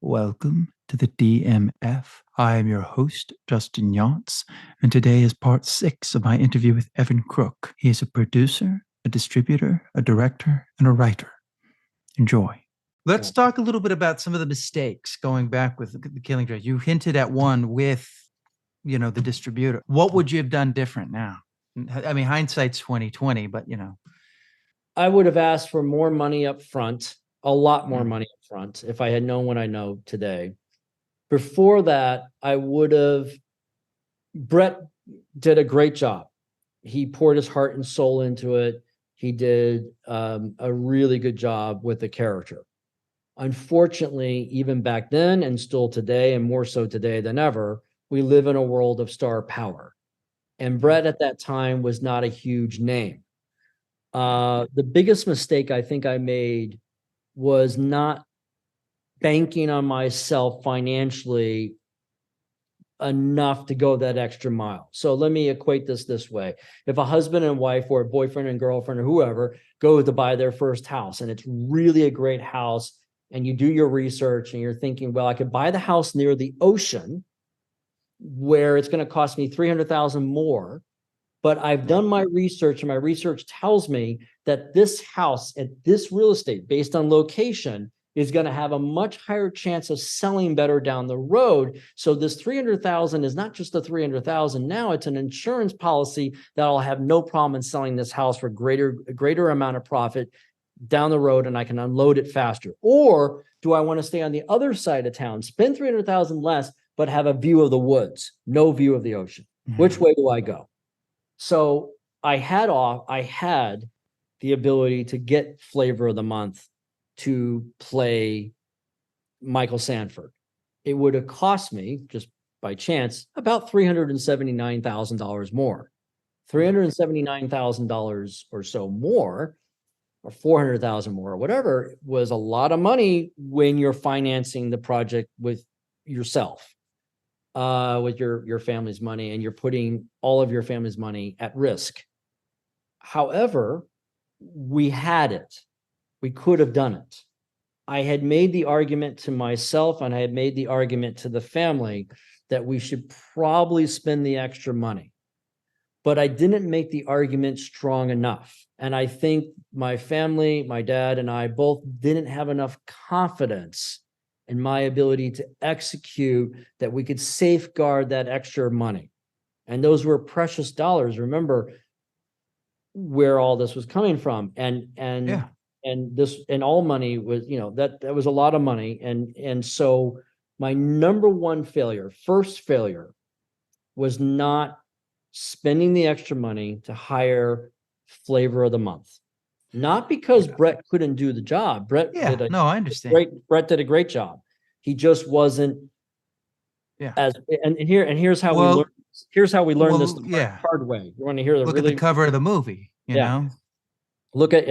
Welcome to the DMF. I am your host, Justin Yance, and today is part 6 of my interview with Evan Crooke. He is a producer, a distributor, a director, and a writer. Enjoy. Let's talk a little bit about some of the mistakes going back with the Killing Joke. You hinted at one with, the distributor. What would you have done different now? I mean, hindsight's 2020, but I would have asked for more money up front, a lot more money up front, if I had known what I know today. Before that, Brett did a great job. He poured his heart and soul into it. He did a really good job with the character. Unfortunately, even back then and still today, and more so today than ever, we live in a world of star power. And Brett at that time was not a huge name. The biggest mistake I think I made was not banking on myself financially enough to go that extra mile. So let me equate this way. If a husband and wife or a boyfriend and girlfriend or whoever go to buy their first house and it's really a great house and you do your research and you're thinking, well, I could buy the house near the ocean where it's going to cost me $300,000 more. But I've done my research and my research tells me that this house at this real estate based on location is going to have a much higher chance of selling better down the road. So this $300,000 is not just the $300,000. Now it's an insurance policy that I'll have no problem in selling this house for greater amount of profit down the road and I can unload it faster. Or do I want to stay on the other side of town, spend $300,000 less, but have a view of the woods, no view of the ocean? Which way do I go? So I had the ability to get Flavor of the Month to play Michael Sanford. It would have cost me, just by chance, about $379,000 more. $379,000 or so more, or $400,000 more, or whatever, was a lot of money when you're financing the project with yourself. With your family's money, and you're putting all of your family's money at risk. However, we had it. We could have done it. I had made the argument to myself and I had made the argument to the family that we should probably spend the extra money. But I didn't make the argument strong enough. And I think my family, my dad and I both didn't have enough confidence in my ability to execute that we could safeguard that extra money. And those were precious dollars. Remember where all this was coming from. And all money was, that was a lot of money. And so my number one first failure was not spending the extra money to hire Flavor of the Month. Not because Brett couldn't do the job. Brett did I understand. Brett did a great job. He just wasn't here's how we learned this the hard way. You want to hear at the cover of the movie, you know? Look at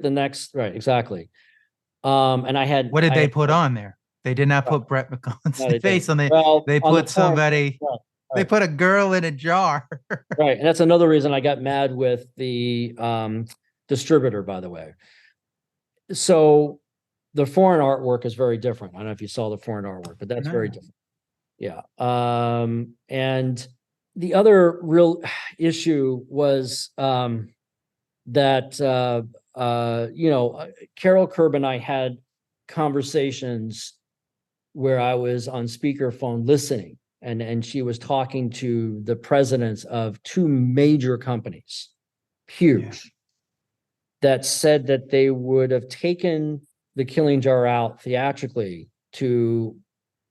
the next, right, exactly. And I had what did they put on there? They did not put Brett McConnell's face on they put somebody. Right. They put a girl in a jar. Right. And that's another reason I got mad with the distributor, by the way. So the foreign artwork is very different. I don't know if you saw the foreign artwork, but that's very different. Yeah. And the other real issue was that Carol Kerb and I had conversations where I was on speakerphone listening. And she was talking to the presidents of two major companies, huge, that said that they would have taken The Killing Jar out theatrically to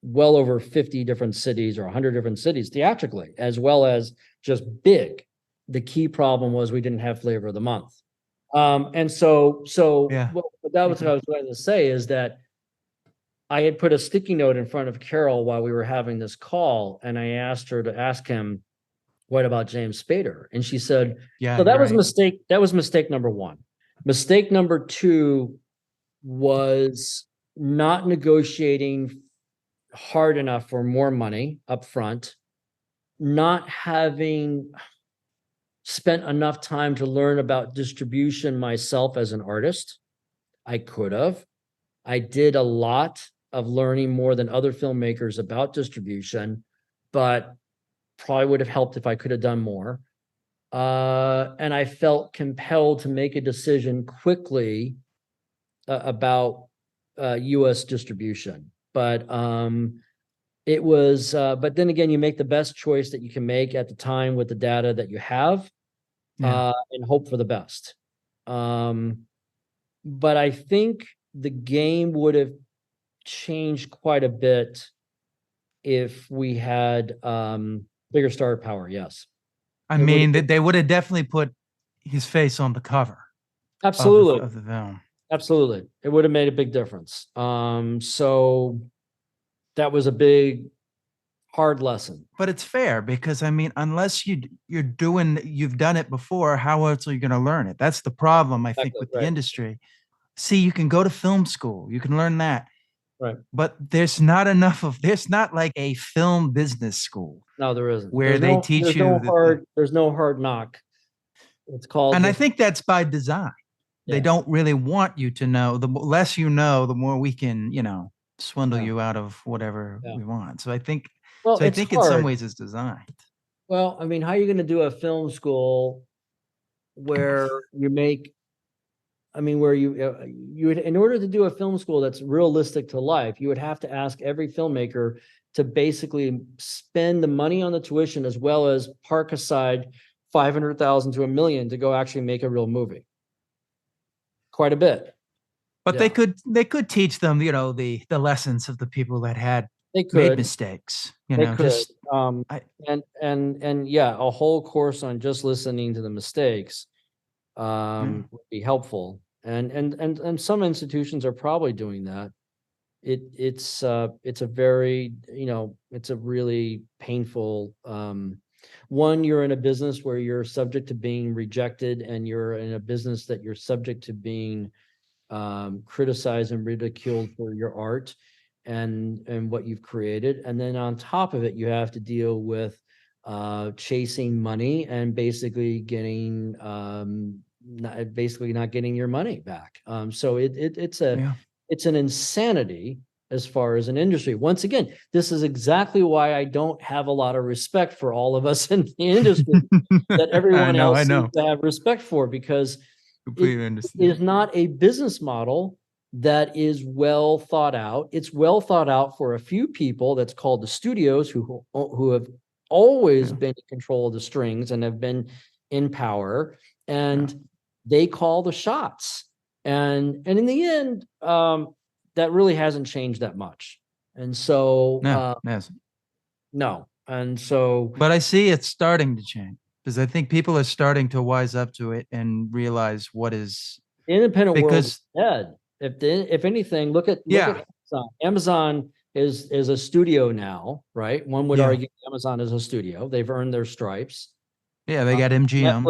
well over 50 different cities or 100 different cities theatrically, as well as just big. The key problem was we didn't have Flavor of the Month. That was what I was going to say is that I had put a sticky note in front of Carol while we were having this call, and I asked her to ask him, what about James Spader? And she said, so that was a mistake. That was mistake number one. Mistake number two was not negotiating hard enough for more money up front, not having spent enough time to learn about distribution myself as an artist. I could have. I did a lot of learning more than other filmmakers about distribution, but probably would have helped if I could have done more. And I felt compelled to make a decision quickly about US distribution. But it was, but then again, you make the best choice that you can make at the time with the data that you have, and hope for the best. But I think the game would have changed quite a bit if we had bigger star power. Yes. I mean, they would have definitely put his face on the cover Absolutely. of the film. Absolutely. It would have made a big difference. So that was a big, hard lesson. But it's fair because I mean, unless you've done it before, how else are you going to learn it? That's the problem, I think, with the industry. See, you can go to film school, you can learn that. Right. But there's not like a film business school. No, there isn't. Where they teach you. There's no hard knock. It's called. And I think that's by design. They don't really want you to know. The less you know, the more we can, swindle you out of whatever we want. So I think, I think in some ways it's designed. Well, I mean, how are you going to do a film school where you make, I mean, where you would, in order to do a film school that's realistic to life, you would have to ask every filmmaker to basically spend the money on the tuition as well as park aside 500,000 to $1 million to go actually make a real movie. Quite a bit. But they could teach them, the lessons of the people that had made mistakes. Just and yeah, a whole course on just listening to the mistakes would be helpful. And some institutions are probably doing that. It's a very, it's a really painful one. You're in a business where you're subject to being rejected, and you're in a business that you're subject to being criticized and ridiculed for your art and what you've created. And then on top of it, you have to deal with chasing money and basically getting not getting your money back. So it's an insanity as far as an industry. Once again, this is exactly why I don't have a lot of respect for all of us in the industry that everyone else seems to have respect for, because it is not a business model that is well thought out. It's well thought out for a few people that's called the studios, who have always been in control of the strings and have been in power, and they call the shots. And in the end, that really hasn't changed that much. And so no. And so, but I see it's starting to change, because I think people are starting to wise up to it and realize what is the independent world is dead. If anything, look at Amazon. Amazon is a studio now, right? One would argue Amazon is a studio. They've earned their stripes. Yeah, they got MGM.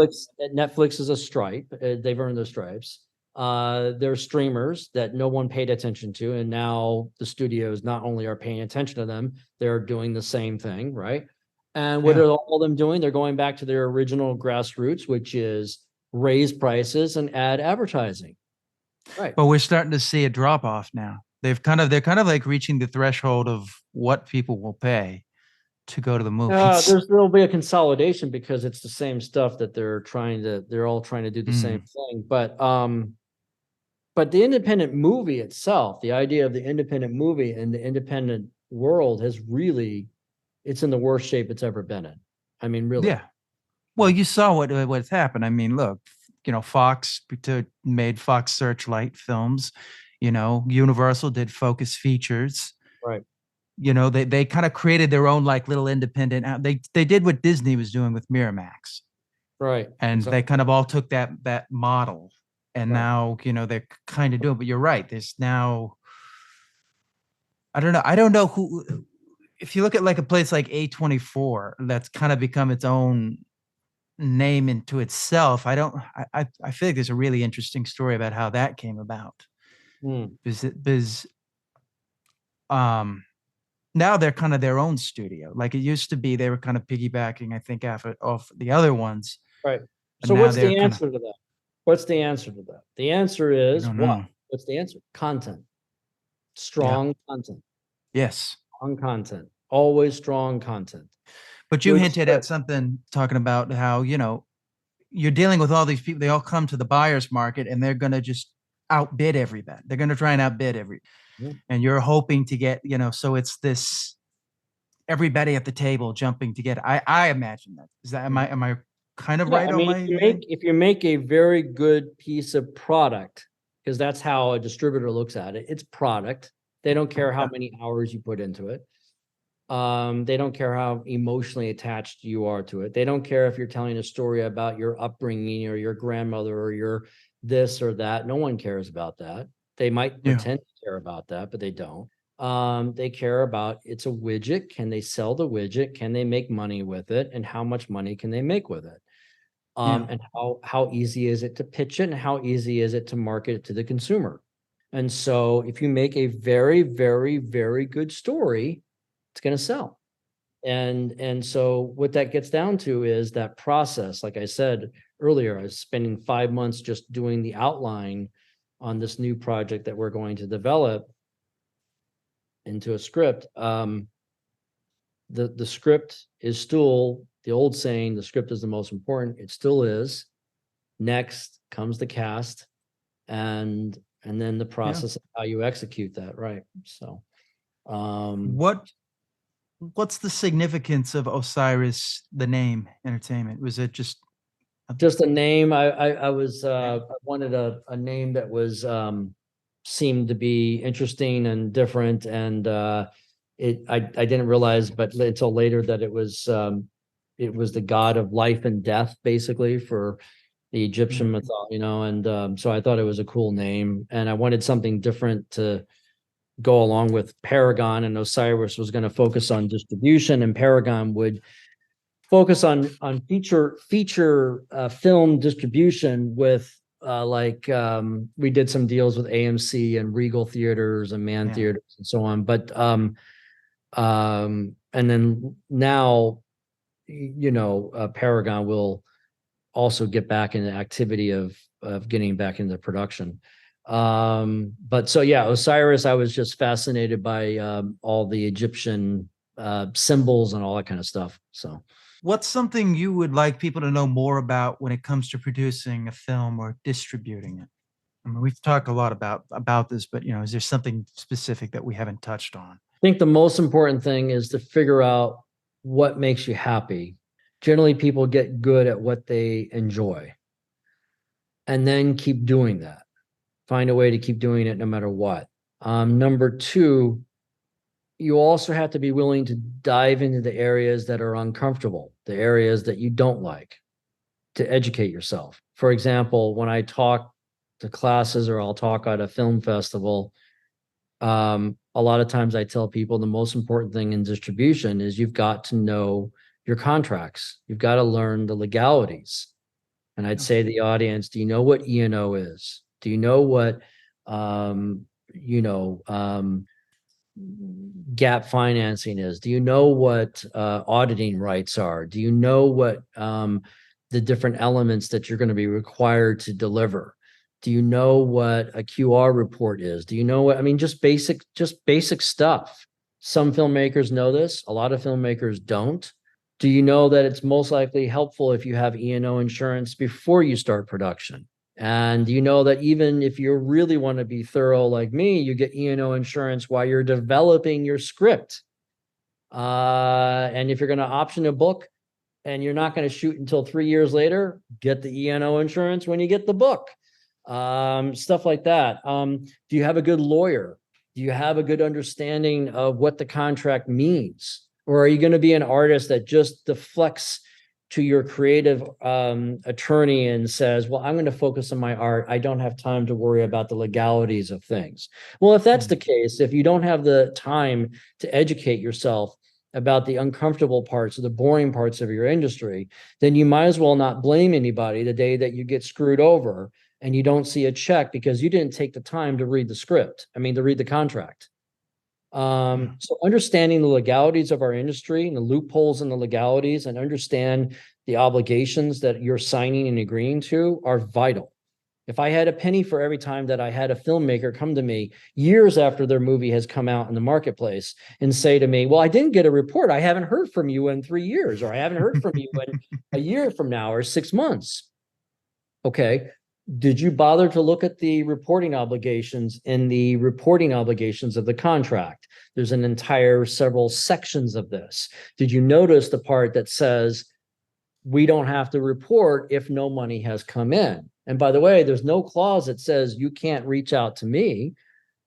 Netflix is a stripe. They've earned their stripes. They're streamers that no one paid attention to, and now the studios not only are paying attention to them, they're doing the same thing, right? And what are all of them doing? They're going back to their original grassroots, which is raise prices and add advertising. Right. But we're starting to see a drop off now. They're kind of like reaching the threshold of what people will pay to go to the movies. There'll be a consolidation, because it's the same stuff that they're all trying to do the same thing. But the independent movie itself, the idea of the independent movie and the independent world has really, it's in the worst shape it's ever been in. I mean, really. Yeah. Well, you saw what's happened. I mean, look, Fox made Fox Searchlight films. Universal did Focus Features. Right. They kind of created their own like little independent. They did what Disney was doing with Miramax. Right. And they kind of all took that model, and now they're kind of doing. But you're right. There's now, I don't know who. If you look at like a place like A24, that's kind of become its own name into itself. I feel like there's a really interesting story about how that came about. Because now they're kind of their own studio. Like it used to be, they were kind of piggybacking, I think, off the other ones. Right. So what's the answer to that? What's the answer to that? The answer is what? What's the answer? Content. Strong content, Yes. strong content, always strong content. But you Good hinted at script. something talking about how, you're dealing with all these people. They all come to the buyer's market and they're going to just outbid everybody. They're going to try and outbid Yeah. and you're hoping to get, so it's this everybody at the table jumping to get it. I imagine that. Is that, am I kind of Yeah, right I on mean, my thing? if you make a very good piece of product, because that's how a distributor looks at it, it's product. They don't care how Yeah. many hours you put into it. They don't care how emotionally attached you are to it. They don't care if you're telling a story about your upbringing or your grandmother or your this or that. No one cares about that. They might Yeah. pretend to care about that, but they don't. They care about it's a widget. Can they sell the widget? Can they make money with it? And how much money can they make with it? Yeah. And how easy is it to pitch it and how easy is it to market it to the consumer? And so if you make a very, very, very good story, it's going to sell. And so what that gets down to is that process. Like I said earlier, I was spending 5 months just doing the outline on this new project that we're going to develop into a script. The script is still the old saying, the script is the most important. It still is. Next comes the cast and then the process of how you execute that, right? So What's the significance of Osiris, the name entertainment? Was it just just a name. I was I wanted a name that was seemed to be interesting and different, and I didn't realize, but until later, that it was the god of life and death, basically, for the Egyptian mythology, and so I thought it was a cool name, and I wanted something different to go along with Paragon, and Osiris was going to focus on distribution, and Paragon would focus on feature film distribution with we did some deals with AMC and Regal Theaters and Man Theaters and so on. But and then now, Paragon will also get back into activity of getting back into production. But so yeah, Osiris, I was just fascinated by all the Egyptian symbols and all that kind of stuff. So what's something you would like people to know more about when it comes to producing a film or distributing it? I mean, we've talked a lot about this, but is there something specific that we haven't touched on? I think the most important thing is to figure out what makes you happy. Generally, people get good at what they enjoy and then keep doing that. Find a way to keep doing it no matter what. Number two, you also have to be willing to dive into the areas that are uncomfortable, the areas that you don't like, to educate yourself. For example, when I talk to classes or I'll talk at a film festival, a lot of times I tell people the most important thing in distribution is you've got to know your contracts. You've got to learn the legalities. And I'd say to the audience, do you know what E&O is? Do you know what, gap financing is? Do you know what auditing rights are? Do you know what the different elements that you're going to be required to deliver? Do you know what a QR report is? Do you know what, I mean, just basic stuff. Some filmmakers know this. A lot of filmmakers don't. Do you know that it's most likely helpful if you have E&O insurance before you start production? And you know that even if you really want to be thorough like me, you get E&O insurance while you're developing your script. And if you're going to option a book and you're not going to shoot until 3 years later, get the E&O insurance when you get the book. Stuff like that. Do you have a good lawyer? Do you have a good understanding of what the contract means? Or are you going to be an artist that just deflects to your creative attorney and says, well, I'm going to focus on my art. I don't have time to worry about the legalities of things. Well, if that's the case, if you don't have the time to educate yourself about the uncomfortable parts or the boring parts of your industry, then you might as well not blame anybody the day that you get screwed over and you don't see a check because you didn't take the time to read the script. I mean, to read the contract. So understanding the legalities of our industry and the loopholes in the legalities and understand the obligations that you're signing and agreeing to are vital. If I had a penny for every time that I had a filmmaker come to me years after their movie has come out in the marketplace and say to me, well, I didn't get a report. I haven't heard from you in 3 years, or I haven't heard from you in a year from now or 6 months. Okay. Did you bother to look at the reporting obligations and the reporting obligations of the contract? There's an entire several sections of this. Did you notice the part that says we don't have to report if no money has come in? And by the way, there's no clause that says you can't reach out to me.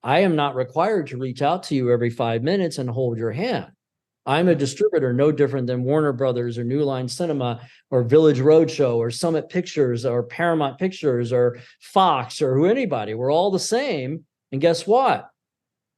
I am not required to reach out to you every 5 minutes and hold your hand. I'm a distributor, no different than Warner Brothers or New Line Cinema or Village Roadshow or Summit Pictures or Paramount Pictures or Fox or who anybody. We're all the same. And guess what?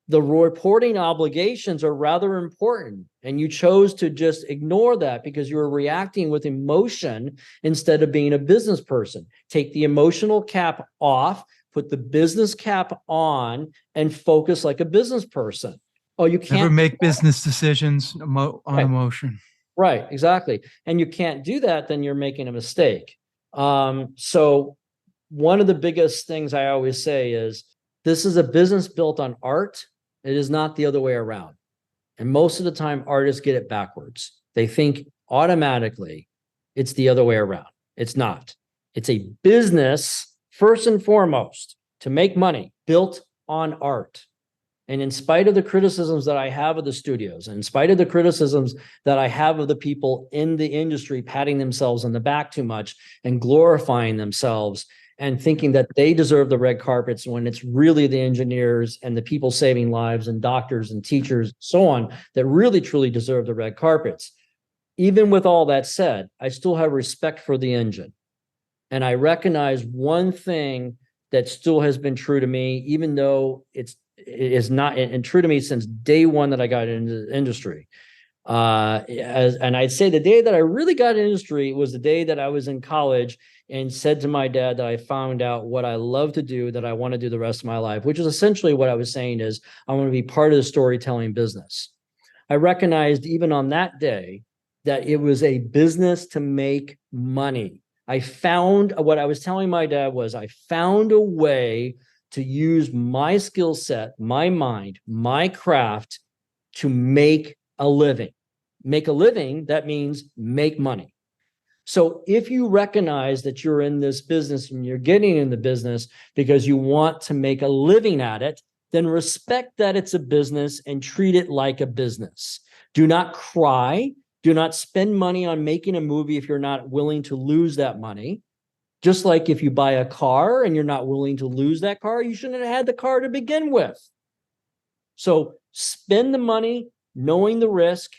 The reporting obligations are rather important. And you chose to just ignore that because you were reacting with emotion instead of being a business person. Take the emotional cap off, put the business cap on, and focus like a business person. Oh, you can't never make business decisions on right. emotion. Right, exactly. And you can't do that, then you're making a mistake. So one of the biggest things I always say is this is a business built on art. It is not the other way around. And most of the time, artists get it backwards. They think automatically it's the other way around. It's not. It's a business, first and foremost, to make money, built on art. And in spite of the criticisms that I have of the studios, and in spite of the criticisms that I have of the people in the industry patting themselves on the back too much and glorifying themselves and thinking that they deserve the red carpets when it's really the engineers and the people saving lives and doctors and teachers and so on that really truly deserve the red carpets. Even with all that said, I still have respect for the engine. And I recognize one thing that still has been true to me, even though it is not, and true to me since day one that I got into the industry. And I'd say the day that I really got into industry was the day that I was in college and said to my dad that I found out what I love to do, that I want to do the rest of my life, which is essentially what I was saying is I want to be part of the storytelling business. I recognized even on that day that it was a business to make money. I found what I was telling my dad was I found a way to use my skill set, my mind, my craft to make a living. Make a living, that means make money. So if you recognize that you're in this business and you're getting in the business because you want to make a living at it, then respect that it's a business and treat it like a business. Do not cry. Do not spend money on making a movie if you're not willing to lose that money. Just like if you buy a car and you're not willing to lose that car, you shouldn't have had the car to begin with. So spend the money, knowing the risk,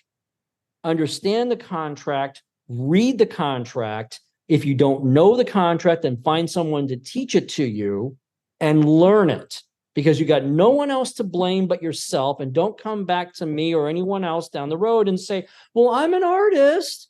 understand the contract, read the contract. If you don't know the contract, then find someone to teach it to you and learn it, because you got no one else to blame but yourself. And don't come back to me or anyone else down the road and say, well, I'm an artist.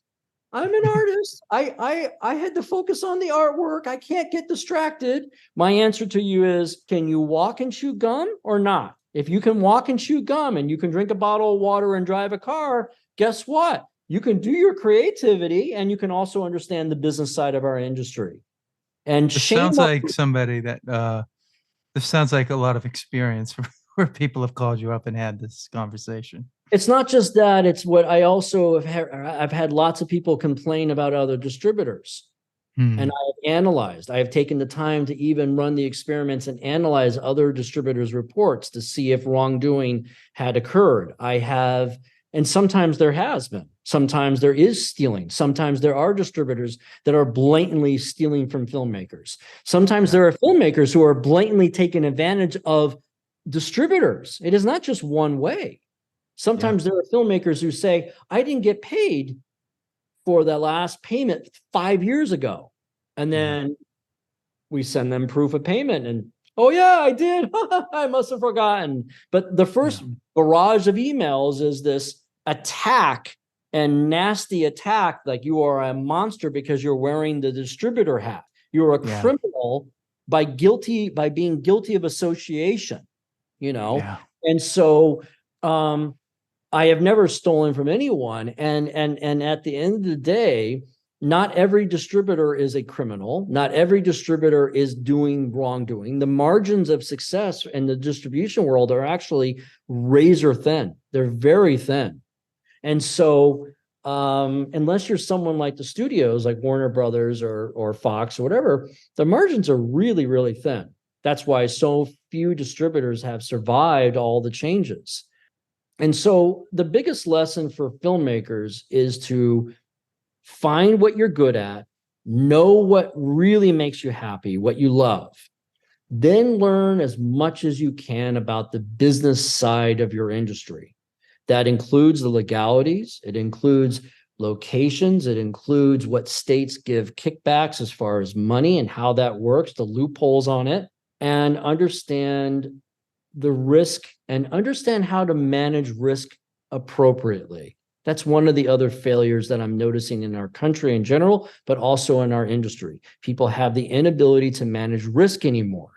I'm an artist. I had to focus on the artwork. I can't get distracted. My answer to you is, can you walk and chew gum or not? If you can walk and chew gum and you can drink a bottle of water and drive a car, guess what? You can do your creativity and you can also understand the business side of our industry. And This sounds like somebody that this sounds like a lot of experience where people have called you up and had this conversation. It's not just that, it's what I also I've had lots of people complain about other distributors. And I've analyzed, I have taken the time to even run the experiments and analyze other distributors' reports to see if wrongdoing had occurred. I have, and sometimes there has been, sometimes there is stealing. Sometimes there are distributors that are blatantly stealing from filmmakers. Sometimes there are filmmakers who are blatantly taking advantage of distributors. It is not just one way. Sometimes there are filmmakers who say, I didn't get paid for the last payment 5 years ago. And then we send them proof of payment and, oh yeah, I did. I must have forgotten. But the first barrage of emails is this attack and nasty attack, like you are a monster because you're wearing the distributor hat. You're a criminal by being guilty of association, you know? Yeah. And so, I have never stolen from anyone. And at the end of the day, Not every distributor is a criminal. Not every distributor is doing wrongdoing. The margins of success in the distribution world are actually razor thin. They're very thin. And so unless you're someone like the studios, like Warner Brothers or Fox or whatever, the margins are really, really thin. That's why so few distributors have survived all the changes. And so the biggest lesson for filmmakers is to find what you're good at, know what really makes you happy, what you love, then learn as much as you can about the business side of your industry. That includes the legalities, it includes locations, it includes what states give kickbacks as far as money and how that works, the loopholes on it, and understand the risk and understand how to manage risk appropriately. That's one of the other failures that I'm noticing in our country in general, but also in our industry. People have the inability to manage risk anymore.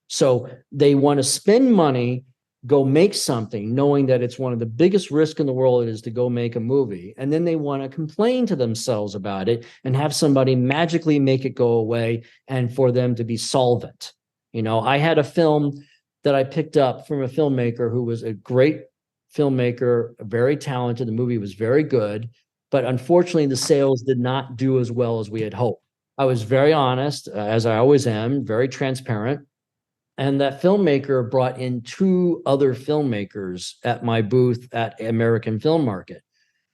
So they want to spend money, go make something, knowing that it's one of the biggest risks in the world is to go make a movie. And then they want to complain to themselves about it and have somebody magically make it go away and for them to be solvent. You know, I had a film that I picked up from a filmmaker who was a great filmmaker, very talented. The movie was very good, but unfortunately the sales did not do as well as we had hoped. I was very honest, as I always am, very transparent. And that filmmaker brought in two other filmmakers at my booth at American Film Market.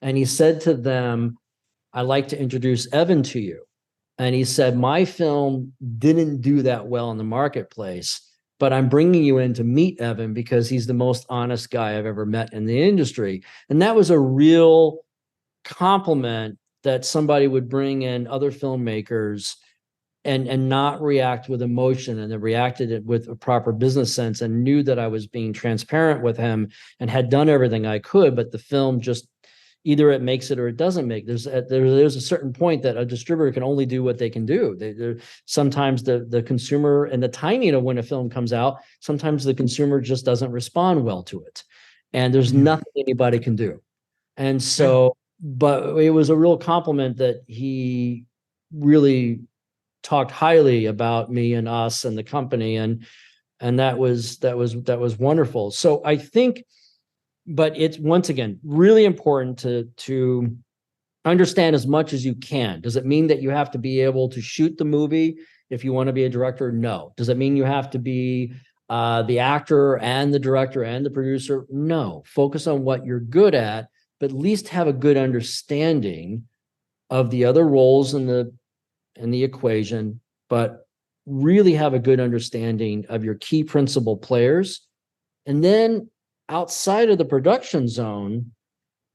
And he said to them, I'd like to introduce Evan to you. And he said, my film didn't do that well in the marketplace, but I'm bringing you in to meet Evan because he's the most honest guy I've ever met in the industry. And that was a real compliment that somebody would bring in other filmmakers and not react with emotion, and then reacted it with a proper business sense and knew that I was being transparent with him and had done everything I could, but the film just either it makes it or it doesn't make. There's a certain point that a distributor can only do what they can do. Sometimes the consumer and the timing of when a film comes out, sometimes the consumer just doesn't respond well to it. And there's nothing anybody can do. And so, but it was a real compliment that he really talked highly about me and us and the company. And that was wonderful. So I think, but it's once again really important to understand as much as you can. Does it mean that you have to be able to shoot the movie if you want to be a director? No. Does it mean you have to be the actor and the director and the producer? No. Focus on what you're good at, but at least have a good understanding of the other roles in the equation, but really have a good understanding of your key principal players. And then outside of the production zone,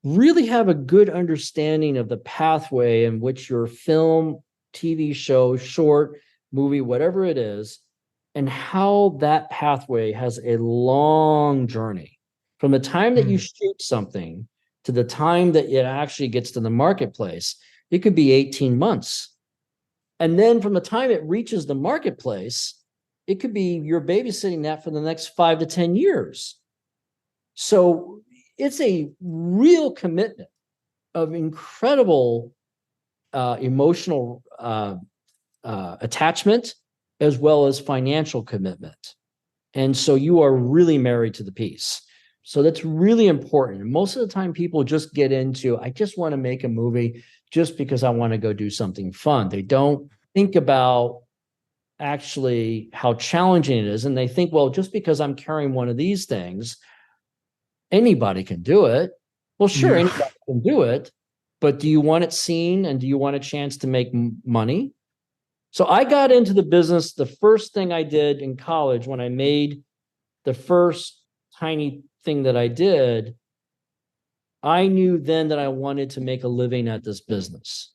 really have a good understanding of the pathway in which your film, TV show, short, movie, whatever it is, and how that pathway has a long journey. From the time that you shoot something to the time that it actually gets to the marketplace, it could be 18 months. And then from the time it reaches the marketplace, it could be you're babysitting that for the next 5 to 10 years. So it's a real commitment of incredible emotional attachment as well as financial commitment. And so you are really married to the piece. So that's really important. And most of the time people just get into, I just want to make a movie just because I want to go do something fun. They don't think about actually how challenging it is. And they think, well, just because I'm carrying one of these things, anybody can do it. Well, sure, anybody can do it, but do you want it seen and do you want a chance to make money? So I got into the business. The first thing I did in college when I made the first tiny thing that I did, I knew then that I wanted to make a living at this business.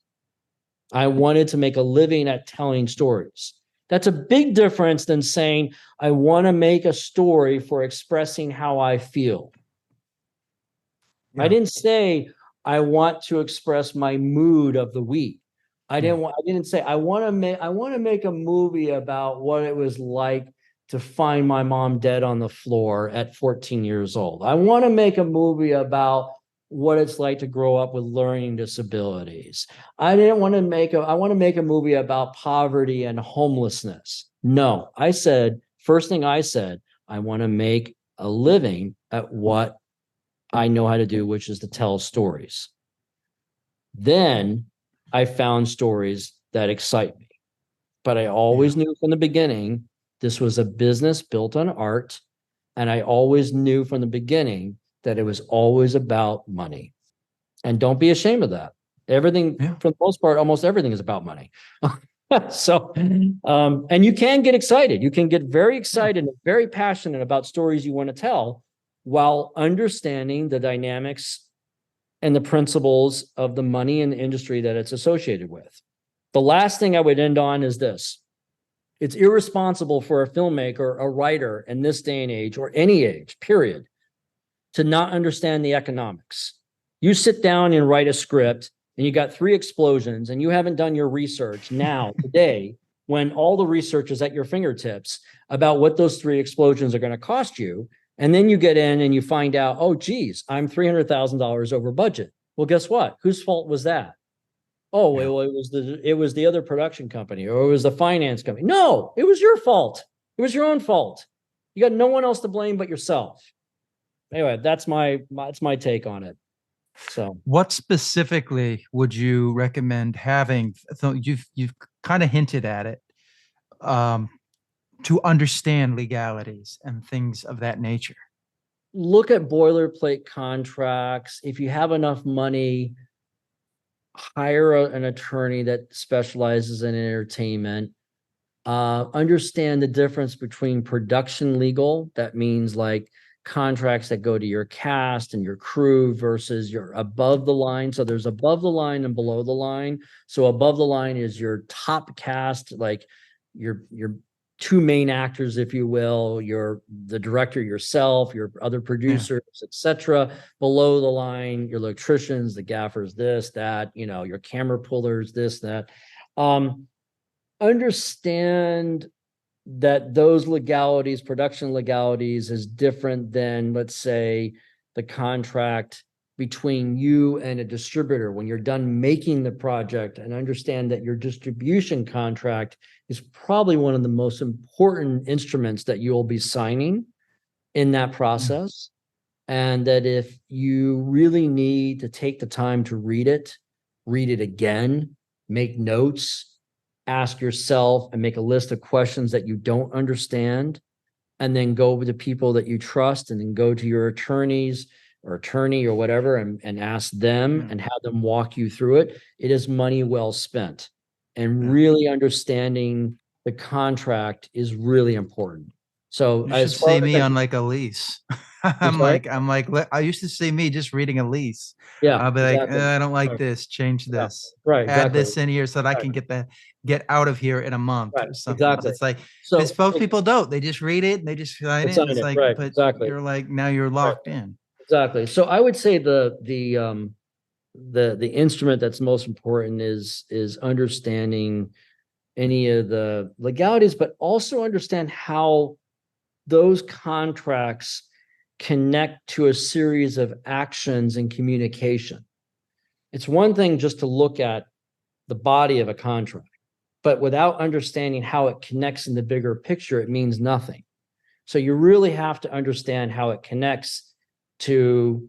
I wanted to make a living at telling stories. That's a big difference than saying, I want to make a story for expressing how I feel. I didn't say, I want to express my mood of the week. I didn't say, I want to make a movie about what it was like to find my mom dead on the floor at 14 years old. I want to make a movie about what it's like to grow up with learning disabilities. I want to make a movie about poverty and homelessness. No, first thing I said, I want to make a living at what I know how to do, which is to tell stories. Then I found stories that excite me. But I always knew from the beginning, this was a business built on art. And I always knew from the beginning that it was always about money. And don't be ashamed of that. Everything, for the most part, almost everything is about money. So, and you can get excited. You can get very excited and very passionate about stories you want to tell while understanding the dynamics and the principles of the money and the industry that it's associated with. The last thing I would end on is this. It's irresponsible for a filmmaker, a writer in this day and age, or any age, period, to not understand the economics. You sit down and write a script and you got 3 explosions and you haven't done your research now, today, when all the research is at your fingertips about what those 3 explosions are going to cost you. And then you get in and you find out, oh, geez, I'm $300,000 over budget. Well, guess what? Whose fault was that? Oh, well, it was the other production company, or it was the finance company. No, it was your fault. It was your own fault. You got no one else to blame but yourself. Anyway, that's my take on it. So, what specifically would you recommend having? So you've kind of hinted at it, to understand legalities and things of that nature. Look at boilerplate contracts. If you have enough money, hire an attorney that specializes in entertainment. Understand the difference between production legal. That means like contracts that go to your cast and your crew versus your above the line. So there's above the line and below the line. So above the line is your top cast, like your 2 main actors, if you will, the director yourself, your other producers, etc. Below the line, your electricians, the gaffers, this, that, your camera pullers, this, that. Understand that those legalities, production legalities, is different than, let's say, the contract between you and a distributor when you're done making the project, and understand that your distribution contract is probably one of the most important instruments that you'll be signing in that process. And that if you really need to take the time to read it again, make notes, ask yourself and make a list of questions that you don't understand, and then go with the people that you trust, and then go to your attorneys or attorney or whatever and ask them and have them walk you through it. It is money well spent. And really understanding the contract is really important. So you should see me on like a lease. I'm like, I used to see me just reading a lease. Yeah, I'll be like, I don't like this. Change this. Right. Add this in here so that I can get out of here in a month or something. Exactly. It's like, so most people don't. They just read it and they just sign it. It's like, right, but exactly. you're like, now you're locked in. Exactly. So I would say the instrument that's most important is understanding any of the legalities, but also understand how those contracts connect to a series of actions and communication. It's one thing just to look at the body of a contract, but without understanding how it connects in the bigger picture, it means nothing. So you really have to understand how it connects to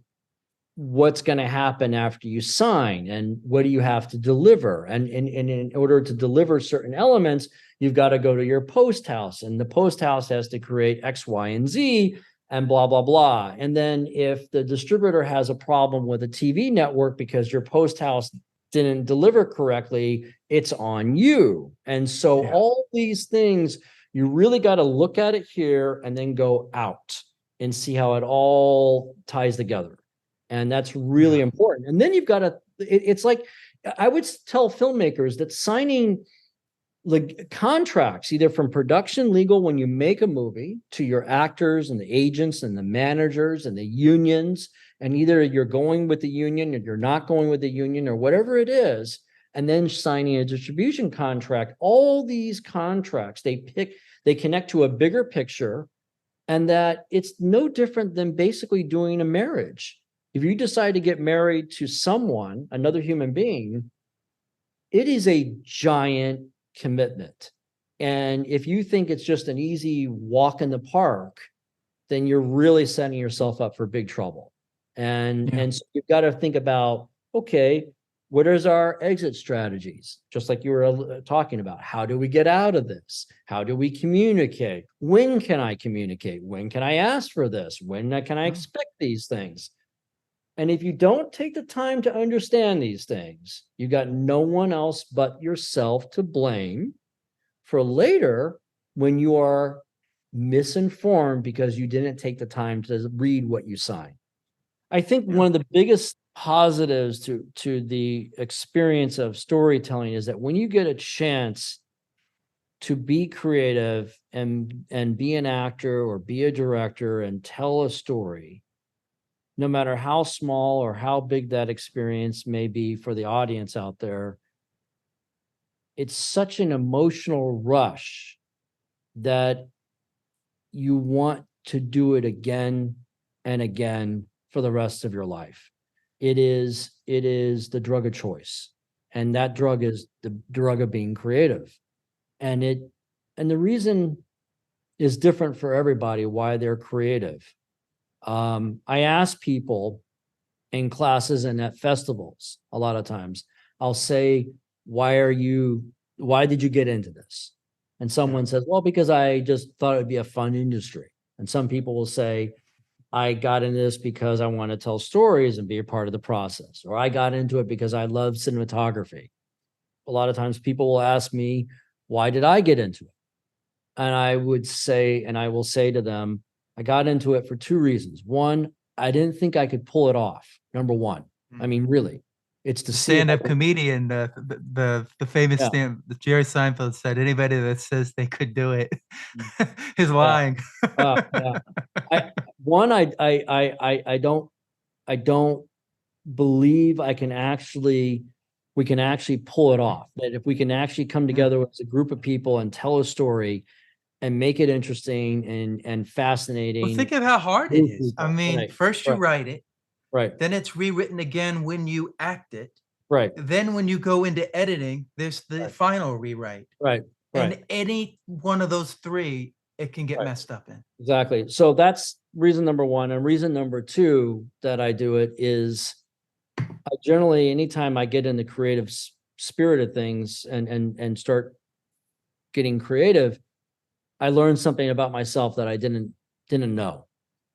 what's going to happen after you sign, and what do you have to deliver. And in order to deliver certain elements, you've got to go to your post house, and the post house has to create X, Y, and Z, and blah, blah, blah. And then if the distributor has a problem with a TV network because your post house didn't deliver correctly, it's on you. And so all these things, you really got to look at it here and then go out and see how it all ties together. And that's really important. And then you've got to, it's like, I would tell filmmakers that signing contracts, either from production legal when you make a movie, to your actors and the agents and the managers and the unions, and either you're going with the union or you're not going with the union or whatever it is, and then signing a distribution contract, all these contracts, they connect to a bigger picture, and that it's no different than basically doing a marriage. If you decide to get married to someone, another human being, it is a giant commitment. And if you think it's just an easy walk in the park, then you're really setting yourself up for big trouble. And so you've got to think about, okay, what is our exit strategies? Just like you were talking about, how do we get out of this? How do we communicate? When can I communicate? When can I ask for this? When can I expect these things? And if you don't take the time to understand these things, you got no one else but yourself to blame for later when you are misinformed because you didn't take the time to read what you signed. I think one of the biggest positives to the experience of storytelling is that when you get a chance to be creative and be an actor or be a director and tell a story, no matter how small or how big that experience may be for the audience out there, it's such an emotional rush that you want to do it again and again for the rest of your life. It is the drug of choice. And that drug is the drug of being creative. And the reason is different for everybody why they're creative. I ask people in classes and at festivals, a lot of times, I'll say, why did you get into this? And someone says, well, because I just thought it would be a fun industry. And some people will say, I got into this because I want to tell stories and be a part of the process. Or I got into it because I love cinematography. A lot of times people will ask me, why did I get into it? And I will say to them, I got into it for two reasons. One, I didn't think I could pull it off. Number one. I mean, really, it's to stand-up comedian, the famous Jerry Seinfeld said, anybody that says they could do it is lying. I don't believe we can actually pull it off. That if we can actually come together as a group of people and tell a story and make it interesting and fascinating. Well, think of how hard it is. I mean, first you write it. Right. Then it's rewritten again when you act it. Right. Then when you go into editing, there's the final rewrite. Right. And any one of those three, it can get messed up in. Exactly. So that's reason number one. And reason number two that I do it is generally, anytime I get in the creative spirit of things and start getting creative, I learn something about myself that I didn't know.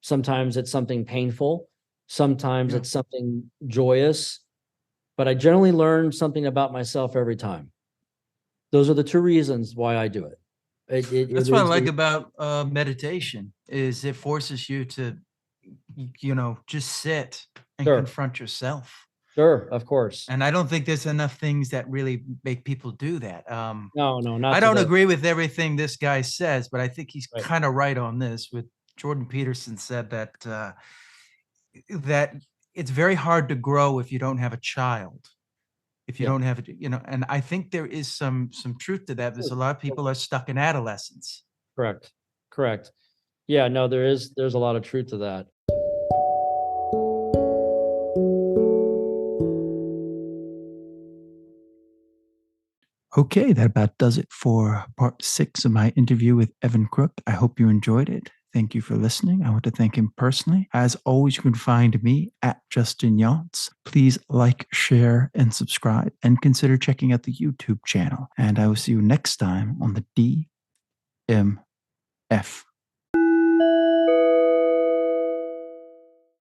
Sometimes it's something painful. Sometimes it's something joyous, but I generally learn something about myself every time. Those are the two reasons why I do it. That's what I like about meditation is it forces you to, just sit and confront yourself. Sure, of course. And I don't think there's enough things that really make people do that. No, not. I don't agree with everything this guy says, but I think he's kind of right on this. With Jordan Peterson said that that it's very hard to grow if you don't have a child. If you don't have it, and I think there is some truth to that. There's a lot of people are stuck in adolescence. Correct. Yeah, no, there's a lot of truth to that. Okay, that about does it for part 6 of my interview with Evan Crooke. I hope you enjoyed it. Thank you for listening. I want to thank him personally. As always, you can find me at Justin Yance. Please like, share, and subscribe, and consider checking out the YouTube channel. And I will see you next time on the DMF.